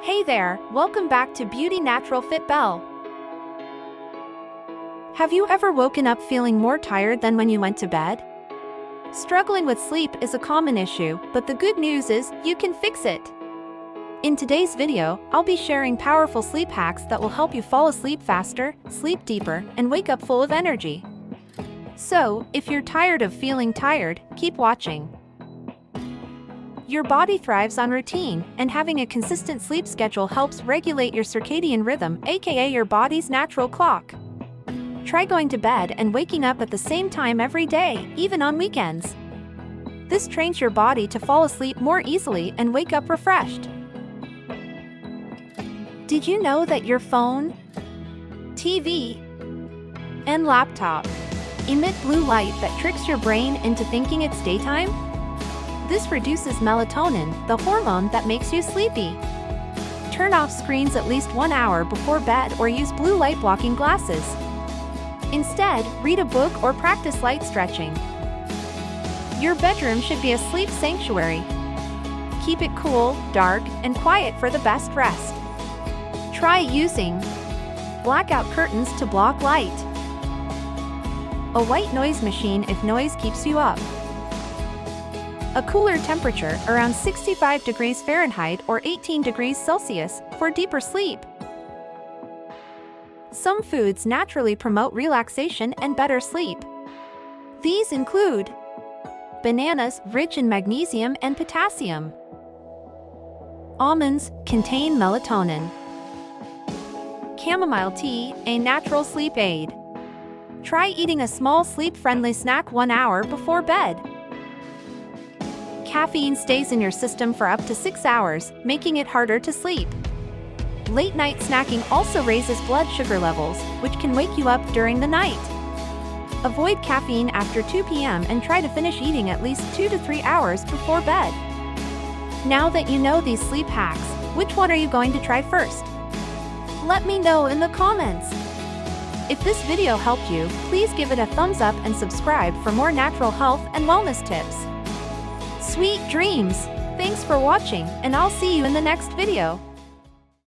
Hey there, welcome back to Beauty Natural Fit Belle. Have you ever woken up feeling more tired than when you went to bed? Struggling with sleep is a common issue, but the good news is you can fix it. In today's video, I'll be sharing powerful sleep hacks that will help you fall asleep faster, sleep deeper, and wake up full of energy. So, if you're tired of feeling tired, keep watching. Your body thrives on routine, and having a consistent sleep schedule helps regulate your circadian rhythm, aka your body's natural clock. Try going to bed and waking up at the same time every day, even on weekends. This trains your body to fall asleep more easily and wake up refreshed. Did you know that your phone, TV, and laptop emit blue light that tricks your brain into thinking it's daytime? This reduces melatonin, the hormone that makes you sleepy. Turn off screens at least 1 hour before bed or use blue light blocking glasses. Instead, read a book or practice light stretching. Your bedroom should be a sleep sanctuary. Keep it cool, dark, and quiet for the best rest. Try using blackout curtains to block light. A white noise machine if noise keeps you up. A cooler temperature around 65 degrees Fahrenheit or 18 degrees Celsius for deeper sleep. Some foods naturally promote relaxation and better sleep. These include bananas, rich in magnesium and potassium. Almonds contain melatonin. Chamomile tea, a natural sleep aid. Try eating a small sleep-friendly snack 1 hour before bed. Caffeine stays in your system for up to 6 hours, making it harder to sleep. Late-night snacking also raises blood sugar levels, which can wake you up during the night. Avoid caffeine after 2 p.m. and try to finish eating at least 2 to 3 hours before bed. Now that you know these sleep hacks, which one are you going to try first? Let me know in the comments. If this video helped you, please give it a thumbs up and subscribe for more natural health and wellness tips. Sweet dreams! Thanks for watching, and I'll see you in the next video.